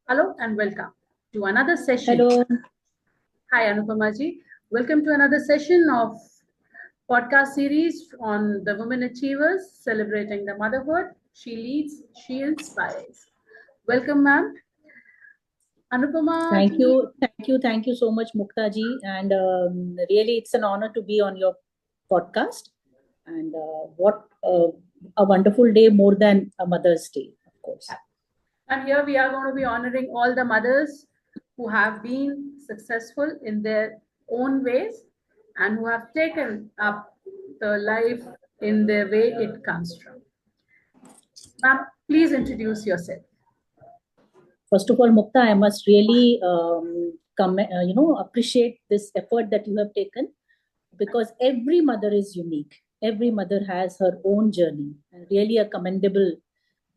Hello and welcome to another session. Hello. Hi Anupama ji. Welcome to another session of podcast series on the women achievers celebrating the motherhood. She leads, she inspires. Welcome, ma'am. Anupama Thank ji. you. Thank you so much, Mukta ji. And really, it's an honor to be on your podcast. And what a wonderful day, more than a Mother's Day, of course. And here we are going to be honoring all the mothers who have been successful in their own ways and who have taken up the life in the way it comes from. Ma'am, please introduce yourself. First of all, Mukta, I must really appreciate this effort that you have taken, because every mother is unique. Every mother has her own journey, and really a commendable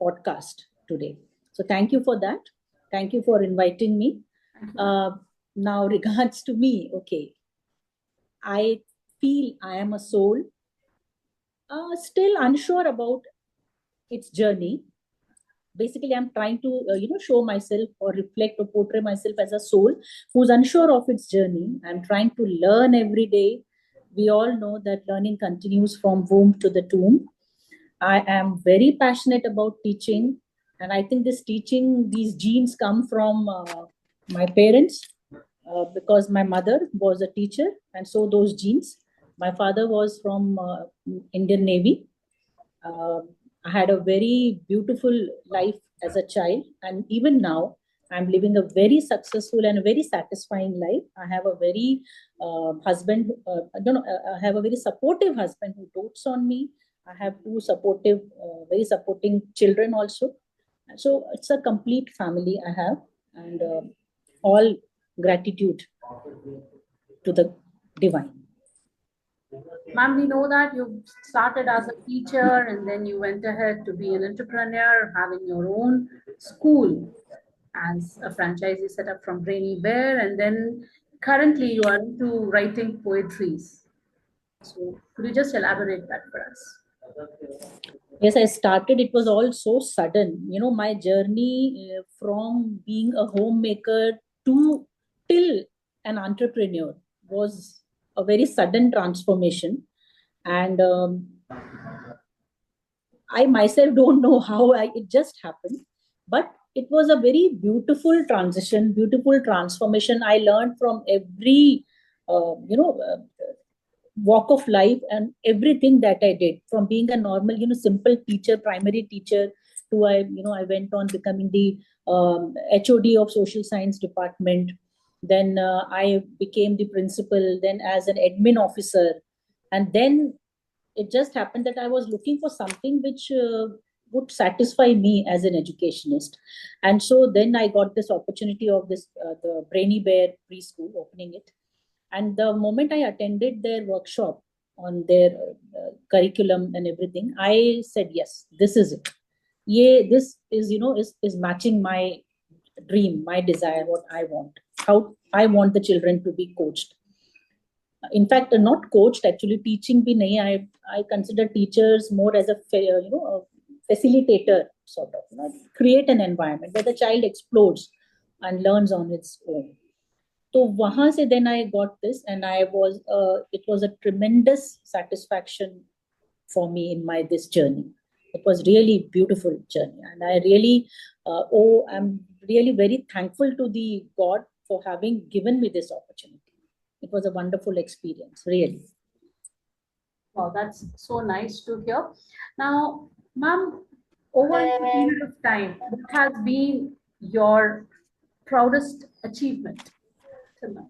podcast today. So thank you for that. Thank you for inviting me. Now, regards to me, okay, I feel I am a soul, still unsure about its journey. Basically, I'm trying to show myself or reflect or portray myself as a soul who's unsure of its journey. I'm trying to learn every day. We all know that learning continues from womb to the tomb. I am very passionate about teaching, and I think this teaching, these genes come from my parents, because my mother was a teacher, and so those genes. My father was from Indian Navy. Uh, I had a very beautiful life as a child, and even now I'm living a very successful and a very satisfying life. I have a very husband. I don't know. I have a very supportive husband who dotes on me. I have two supportive, very supporting children also. So it's a complete family I have, and all gratitude to the divine. Ma'am, we know that you started as a teacher and then you went ahead to be an entrepreneur, having your own school as a franchisee set up from Brainy Bear, and then currently you are into writing poetries. So could you just elaborate that for us? Yes, I started, it was all so sudden. My journey from being a homemaker to till an entrepreneur was a very sudden transformation. And I myself don't know how it just happened, but it was a very beautiful transition, beautiful transformation. I learned from every, walk of life and everything that I did, from being a normal, simple teacher, primary teacher, to I went on becoming the HOD of social science department. Then I became the principal, then as an admin officer. And then it just happened that I was looking for something which would satisfy me as an educationist. And so then I got this opportunity of this, the Brainy Bear preschool, opening it. And the moment I attended their workshop on their curriculum and everything, I said, yes, this is it. Yeah, this is, is matching my dream, my desire, what I want, how I want the children to be coached. In fact, not coached, actually teaching bhi nahi. I consider teachers more as a facilitator, sort of, create an environment where the child explodes and learns on its own. So wahan se then I got this, and it was a tremendous satisfaction for me in my this journey. It was really beautiful journey, and I really I'm really very thankful to the God for having given me this opportunity. It was a wonderful experience, really. Wow, that's so nice to hear. Now, ma'am, over a period of time, what has been your proudest achievement till now?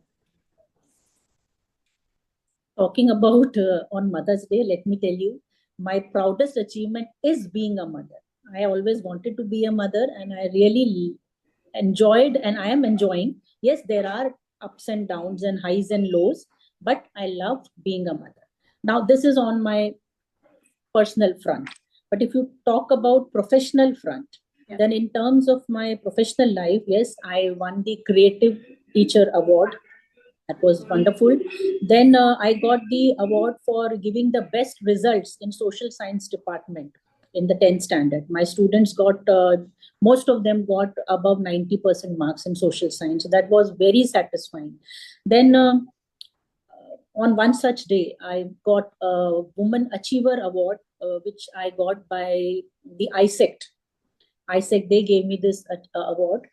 Talking about on Mother's Day, let me tell you, my proudest achievement is being a mother. I always wanted to be a mother, and I really enjoyed, and I am enjoying. Yes, there are ups and downs and highs and lows, but I love being a mother. Now, this is on my personal front. But if you talk about professional front, then in terms of my professional life, yes, I won the Creative Teacher Award. That was wonderful. Then I got the award for giving the best results in social science department. in the 10th standard. My students got, most of them got above 90% marks in social science. So that was very satisfying. Then on one such day, I got a Woman Achiever Award, which I got by the ISECT. ISECT, they gave me this award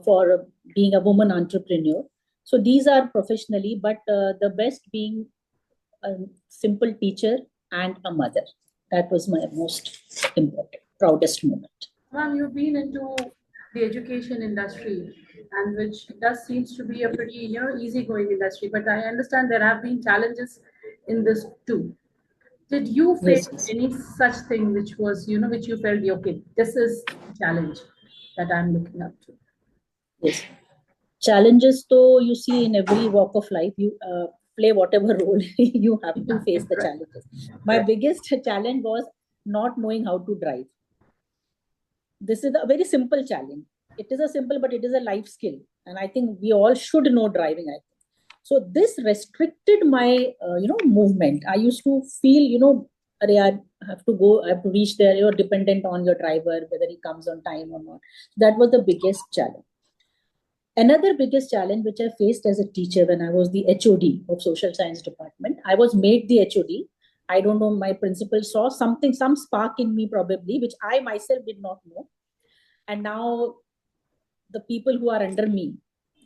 for being a woman entrepreneur. So these are professionally, but the best being a simple teacher and a mother. That was my most important, proudest moment. Ma'am, you've been into the education industry, and which does seems to be a pretty, easygoing industry. But I understand there have been challenges in this too. Did you Yes, face yes, any such thing which was, which you felt, okay, this is the challenge that I'm looking up to? yes. Challenges, though, you see in every walk of life, you play whatever role, you have to face the Right. challenges. My biggest challenge was not knowing how to drive. This is a very simple challenge. It is a simple, but it is a life skill. And I think we all should know driving, I think. So this restricted my, movement. I used to feel, I have to go, I have to reach there, you're dependent on your driver, whether he comes on time or not. That was the biggest challenge. Another biggest challenge which I faced as a teacher when I was the HOD of social science department, I was made the HOD. I don't know, my principal saw something, some spark in me probably, which I myself did not know. And now the people who are under me,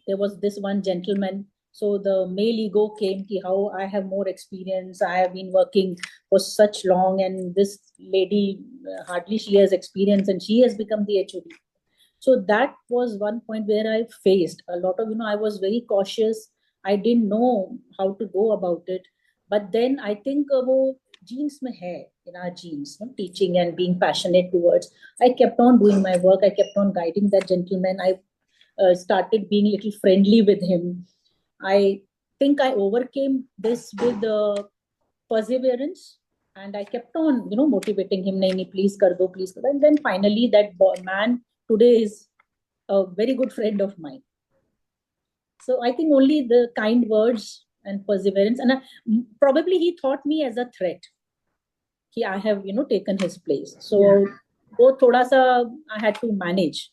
there was this one gentleman. So the male ego came ki how I have more experience. I have been working for such long, and this lady hardly she has experience, and she has become the HOD. So that was one point where I faced a lot of, I was very cautious. I didn't know how to go about it. But then I think wo genes mein hai, in our genes, teaching and being passionate towards. I kept on doing my work. I kept on guiding that gentleman. I started being a little friendly with him. I think I overcame this with perseverance, and I kept on, motivating him. Nahi, nahi, please kar do, please kar do. And then finally, that man today is a very good friend of mine. So I think only the kind words and perseverance, and probably he thought me as a threat. I have, taken his place. So wo thoda sa I had to manage.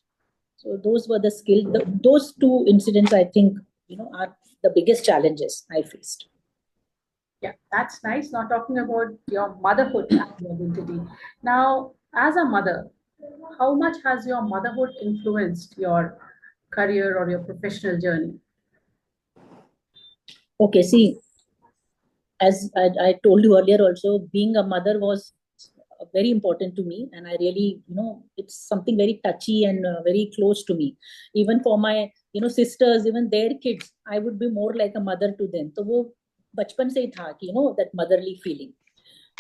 So those were the skills. Those two incidents, I think, are the biggest challenges I faced. Yeah, that's nice. Now talking about your motherhood and your identity. Now, as a mother, how much has your motherhood influenced your career or your professional journey? Okay, see, as I told you earlier, also being a mother was very important to me, and I really, it's something very touchy and very close to me. Even for my, sisters, even their kids, I would be more like a mother to them. So वो बचपन से ही था कि, that motherly feeling.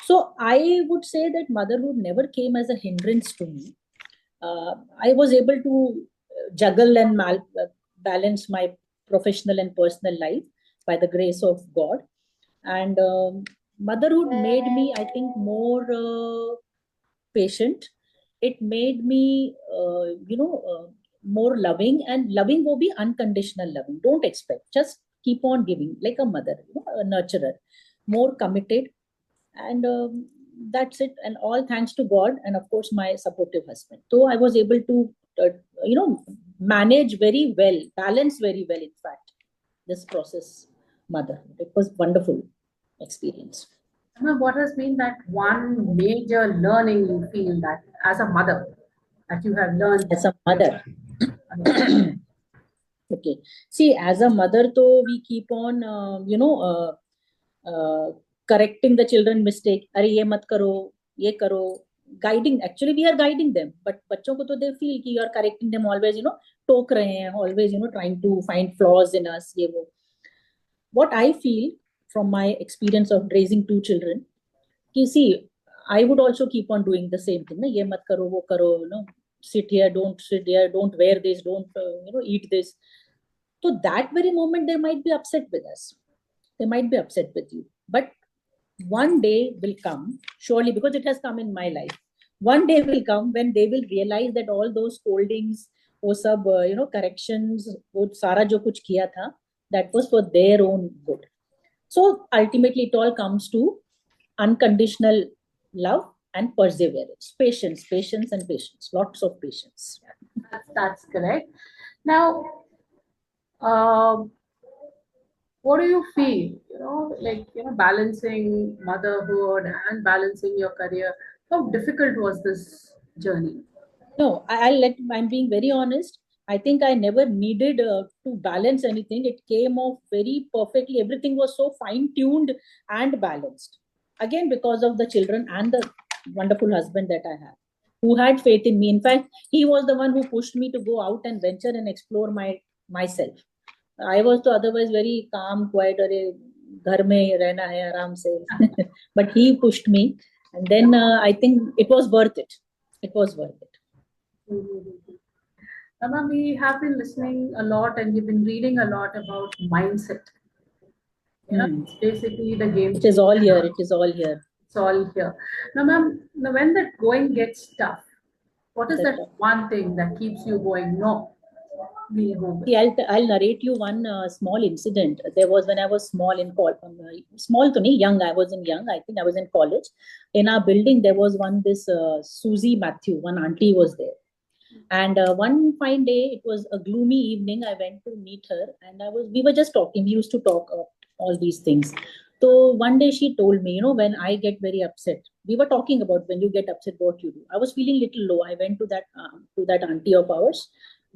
So I would say that motherhood never came as a hindrance to me. I was able to juggle and balance my professional and personal life by the grace of God. And motherhood made me, I think, more patient. It made me, more loving, and loving will be unconditional loving. Don't expect, just keep on giving like a mother, a nurturer, more committed. And that's it. And all thanks to God, and of course my supportive husband. So I was able to, manage very well, balance very well, in fact, this process. Mother, it was wonderful experience. What has been that one major learning you feel that as a mother that you have learned? As a mother, okay, see, as a mother, though, we keep on, correcting the children mistake. Are ye mat karo, ye karo. Guiding, actually we are guiding them, but बच्चों को तो they feel कि you are correcting them always, टोक रहे हैं, always, trying to find flaws in us, ये वो. What I feel from my experience of raising two children, you see, I would also keep on doing the same thing. Ye mat karo, wo karo, sit here, don't sit here, don't wear this, don't, eat this. So that very moment, they might be upset with us. They might be upset with you. But one day will come, surely, because it has come in my life. One day will come when they will realize that all those scoldings, वो सब, corrections, वो सारा जो कुछ किया था, that was for their own good. So ultimately, it all comes to unconditional love and perseverance. Patience, and patience. Lots of patience. That's correct. Now, um, what do you feel? Balancing motherhood and balancing your career. How difficult was this journey? No, I'm being very honest. I think I never needed to balance anything. It came off very perfectly. Everything was so fine tuned and balanced. Again, because of the children and the wonderful husband that I have, who had faith in me. In fact, he was the one who pushed me to go out and venture and explore myself. I was to otherwise very calm, quiet, अरे घर में ही रहना है आराम से. But he pushed me, and then I think it was worth it. It was worth it. Mhm. Mama, we have been listening a lot and we've been reading a lot about mindset. It's basically the game It is all changer. here. It is all here. It's all here. Now, ma'am, now when the going gets tough, what is that one thing that keeps you going? No, we'll go with. See, I'll narrate you one small incident. There was when I was small in college, small to me, young. I wasn't young. I think I was in college. In our building, there was this Susie Matthew. One auntie was there. And one fine day, it was a gloomy evening. I went to meet her, and we were just talking. We used to talk all these things. So one day she told me, when I get very upset, we were talking about when you get upset, what you do. I was feeling little low. I went to that auntie of ours,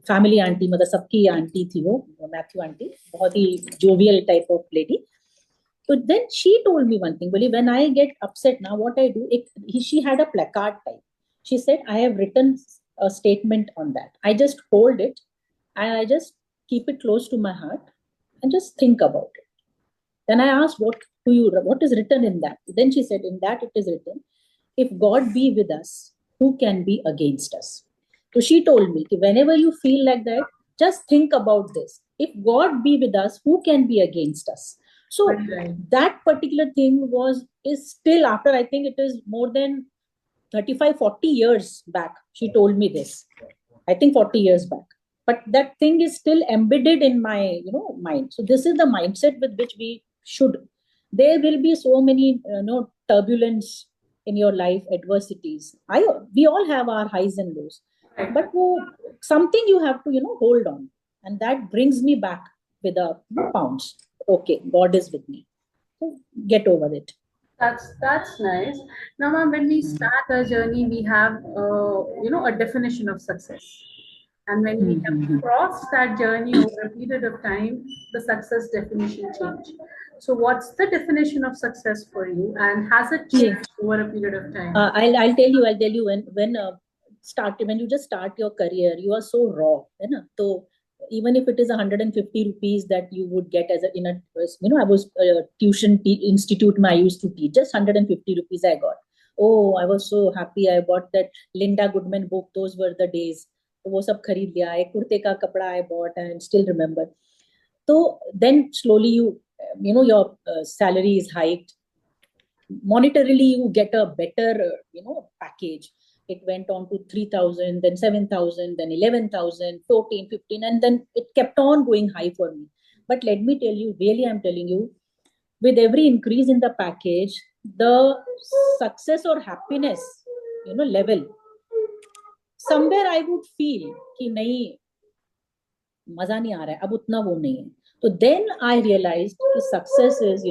family auntie, मतलब सबकी auntie थी वो, Matthew auntie, बहुत ही jovial type of lady. So then she told me one thing, when I get upset now, what I do, she had a placard type. She said, I have written a statement on that. I just hold it and I just keep it close to my heart and just think about it. Then I asked, what is written in that? Then she said, in that it is written, if God be with us, who can be against us? So she told me, whenever you feel like that, just think about this. If God be with us, who can be against us? So that particular thing is still, after I think it is more than 35-40 years back, she told me this. I think 40 years back. But that thing is still embedded in my mind. So this is the mindset with which we should. There will be so many turbulence in your life, adversities. We all have our highs and lows. But something you have to hold on. And that brings me back with a pounce. Okay, God is with me. So get over it. That's nice. Now, ma'am, when we start our journey, we have a definition of success, and when we have crossed that journey over a period of time, the success definition change. So, what's the definition of success for you, and has it changed over a period of time? I'll tell you when you just start your career, you are so raw, so even if it is 150 rupees that you would get I was tuition institute I used to teach, just 150 rupees I got. Oh, I was so happy. I bought that Linda Goodman book. Those were the days. वो सब खरीद लिया. एक कुर्ते का कपड़ा I bought and still remember. So then slowly your salary is hiked. Monetarily you get a better package. It went on to 3,000, then 7,000, then 11,000, 14, 15, and then it kept on going high for me. But let me tell you, really, I'm telling you, with every increase in the package, the success or happiness, level, somewhere I would feel कि नहीं, मजा नहीं आ रहा है, अब उतना वो नहीं है. So then I realized कि success is,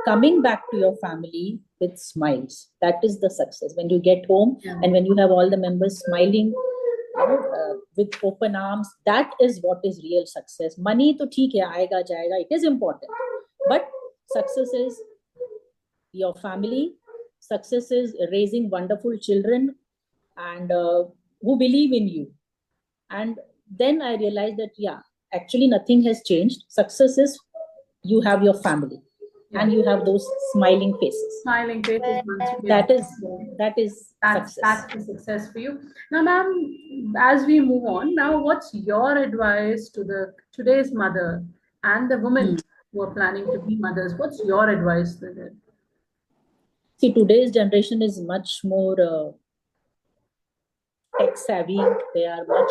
coming back to your family with smiles. That is the success. When you get home and when you have all the members smiling with open arms, that is what is real success. Money to theek hai, aayega jayega, it is important. But success is your family. Success is raising wonderful children and who believe in you. And then I realized that, actually nothing has changed. Success is you have your family. And you have those smiling faces. Smiling faces. That is success. That's the success for you. Now, ma'am, as we move on, now what's your advice to today's mother and the women who are planning to be mothers? What's your advice to them? See, today's generation is much more tech savvy. They are much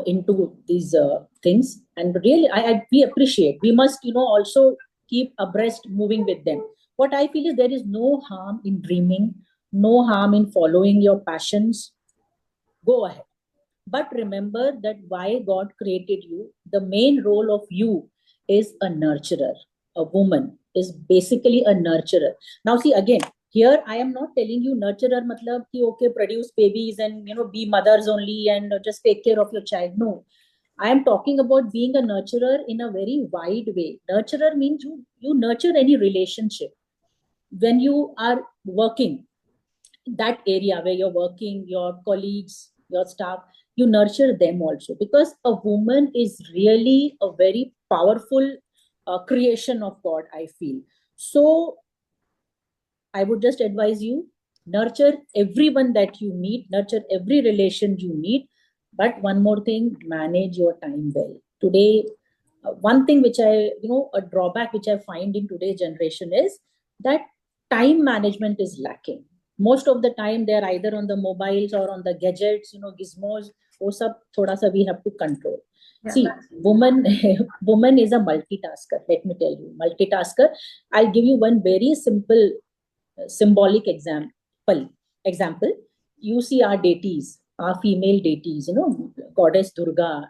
into these things, and really we appreciate. We must also keep abreast, moving with them. What I feel is there is no harm in dreaming, No harm in following your passions. Go ahead. But remember that why God created you, the main role of you is a nurturer. A woman is basically a nurturer. Now, see again, here I am not telling you nurturer matlab ki okay, produce babies and be mothers only and just take care of your child. No. I am talking about being a nurturer in a very wide way. Nurturer means you nurture any relationship. When you are working, that area where you're working, your colleagues, your staff, you nurture them also, because a woman is really a very powerful creation of God, I feel. So I would just advise you, nurture everyone that you meet, nurture every relation you meet. But one more thing, manage your time well. Today, one thing which a drawback which I find in today's generation is that time management is lacking. Most of the time, they are either on the mobiles or on the gadgets, gizmos. वो सब थोड़ा सा we have to control. Yeah, See, woman, woman is a multitasker. Let me tell you, multitasker. I'll give you one very simple symbolic example. You see our deities, our female deities, goddess Durga,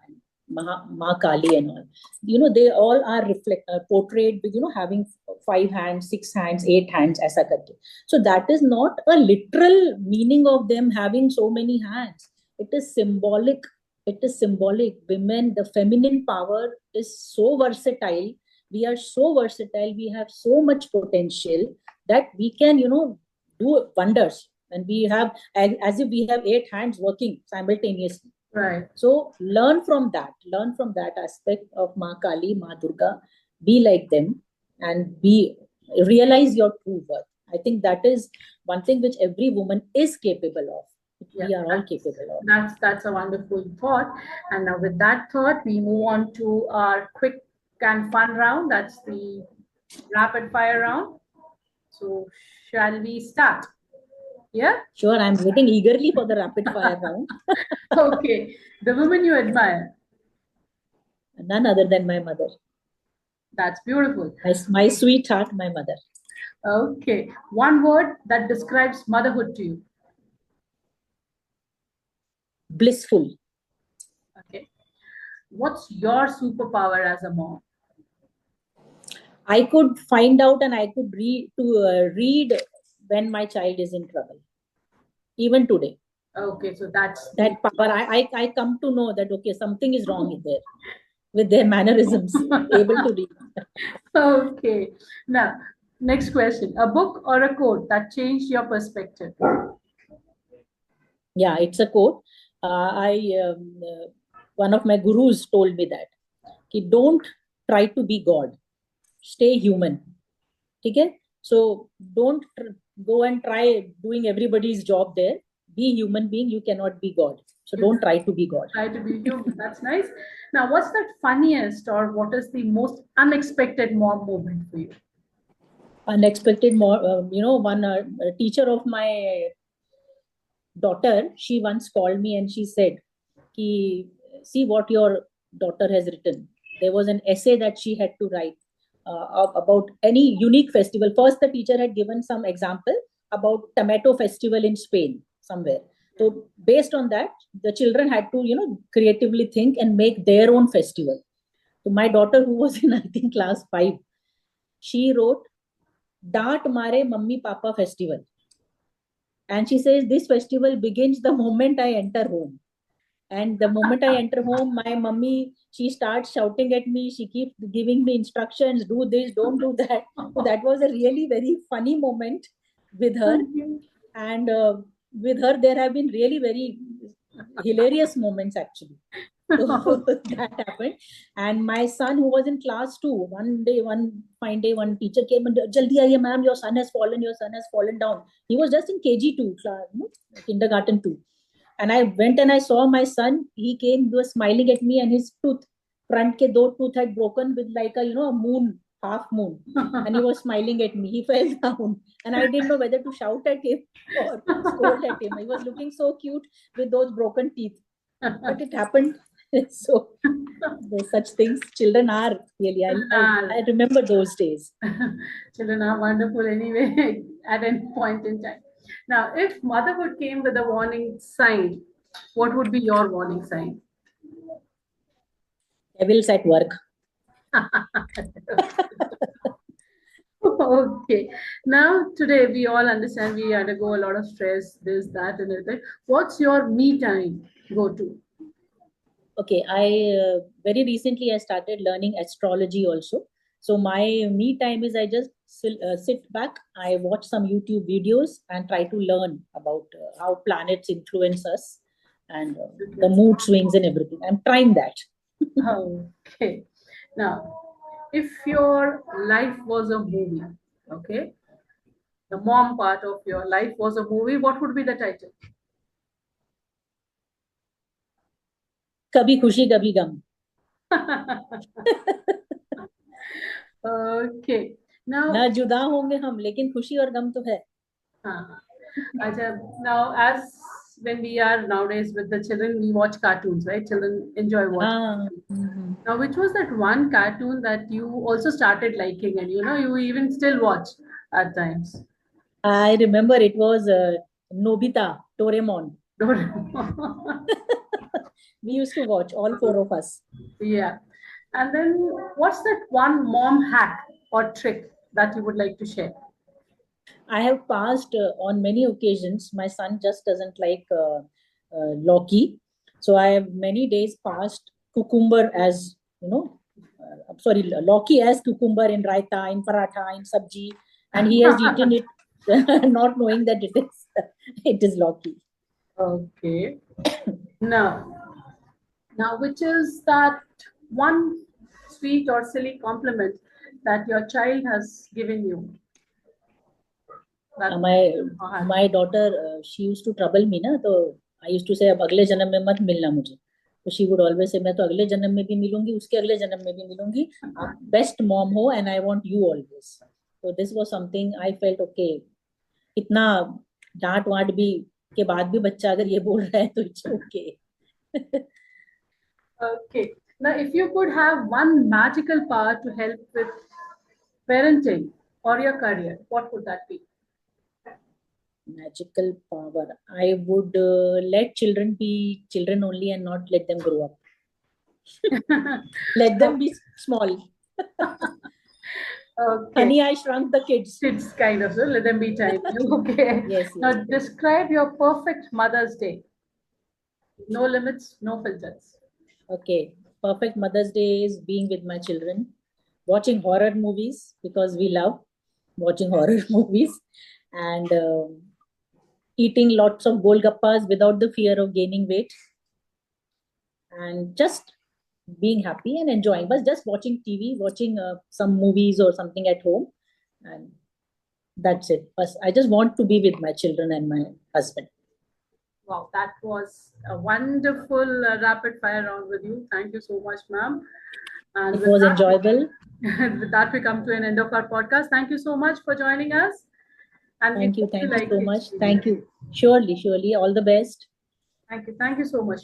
Ma Kali and all, they all are portrayed with having 5 hands, 6 hands, 8 hands, aisa karke. So that is not a literal meaning of them having so many hands. It is symbolic. It is symbolic. Women, the feminine power is so versatile. We are so versatile. We have so much potential that we can, do wonders. And we have, as if we have 8 hands working simultaneously. right. So learn from that aspect of Ma Kali, Ma Durga. Be like them and realize your true worth. I think that is one thing which every woman is capable of. We are all capable of. That's a wonderful thought. And now with that thought, we move on to our quick and fun round. That's the rapid fire round. So shall we start? Yeah? Sure, I'm waiting eagerly for the rapid fire round. Okay. The woman you admire. None other than my mother. That's beautiful. My sweetheart, my mother. Okay. One word that describes motherhood to you. Blissful. Okay. What's your superpower as a mom? I could find out and I could read when my child is in trouble. Even today. Okay, so that's that power. I come to know that okay, something is wrong in there with their mannerisms. Able to read. Okay. Now, next question. A book or a quote that changed your perspective? Yeah, it's a quote. One of my gurus told me that don't try to be God. Stay human. Okay? So don't go and try doing everybody's job there. Be human being. You cannot be God. So don't try to be God. Try to be human. That's nice. Now, what's that funniest or what is the most unexpected mom moment for you? Unexpected one teacher of my daughter, she once called me and she said, see what your daughter has written. There was an essay that she had to write about any unique festival. First, the teacher had given some example about tomato festival in Spain somewhere. So based on that, the children had to, creatively think and make their own festival. So my daughter, who was in, I think, class 5, she wrote Daat Mare Mummy Papa Festival. And she says, this festival begins the moment I enter home. And the moment I enter home, my mummy, she starts shouting at me. She keeps giving me instructions, do this, don't do that. So that was a really very funny moment with her. And with her, there have been really very hilarious moments actually. So that happened. And my son, who was in class 2, one fine day, one teacher came and, Jaldi aaiye, ma'am, your son has fallen down. He was just in KG2, kindergarten 2. And I went and I saw my son. He came, he was smiling at me, and his front ke 2 tooth had broken with like a moon, half moon. And he was smiling at me. He fell down. And I didn't know whether to shout at him or scold at him. He was looking so cute with those broken teeth. But it happened. So there's such things. Children are really, I remember those days. Children are wonderful anyway at any point in time. Now, if motherhood came with a warning sign, what would be your warning sign? Devils at work. Okay. Now, today we all understand we undergo a lot of stress, this, that, and everything. What's your me time go to? Okay, I very recently I started learning astrology also. So my me time is I just sit back, I watch some YouTube videos and try to learn about how planets influence us and the mood swings and everything. I'm trying that. Okay. Now, if your life was a movie, okay, the mom part of your life was a movie, what would be the title? कभी खुशी कभी गम. Okay. Now, ना जुदा होंगे हम लेकिन खुशी और गम तो है. now as when we are nowadays with the children, we watch cartoons, right? Children enjoy watching. हाँ. Now, which was that one cartoon that you also started liking, and you even still watch at times? I remember it was Nobita, Doraemon. Doraemon. We used to watch, all four of us. Yeah. And then what's that one mom hack or trick that you would like to share? I have passed on many occasions. My son just doesn't like Loki. So I have many days passed cucumber as, sorry, Loki as cucumber in raita, in paratha, in sabji. And he has eaten it not knowing that it is Loki. Okay. Now, which is that one sweet or silly compliment that your child has given you? That My daughter, she used to trouble me, na, तो I used to say अब अगले जन्म में मत मिलना मुझे. So she would always say मैं तो अगले जन्म में भी मिलूंगी, उसके अगले जन्म में भी मिलूंगी. आप best mom हो and I want you always. So this was something I felt okay. इतना डांट वाट भी के बाद भी बच्चा अगर ये बोल रहा है तो it's okay. Okay. Now, if you could have one magical power to help with parenting or your career, what would that be? Magical power. I would let children be children only and not let them grow up. Let them be small. Okay. Honey, I Shrunk the Kids. Kids kind of, so let them be tiny. Okay. Yes. Now, describe your perfect Mother's Day. No limits, no filters. Okay. Perfect Mother's Day is being with my children, watching horror movies because we love watching horror movies, and eating lots of golgappas without the fear of gaining weight, and just being happy and enjoying. But just watching TV, watching some movies or something at home, and that's it. But I just want to be with my children and my husband. Wow, that was a wonderful rapid fire round with you. Thank you so much, ma'am. And it was enjoyable. With that, we come to an end of our podcast. Thank you so much for joining us. And thank you so much. Thank you. Surely. All the best. Thank you so much.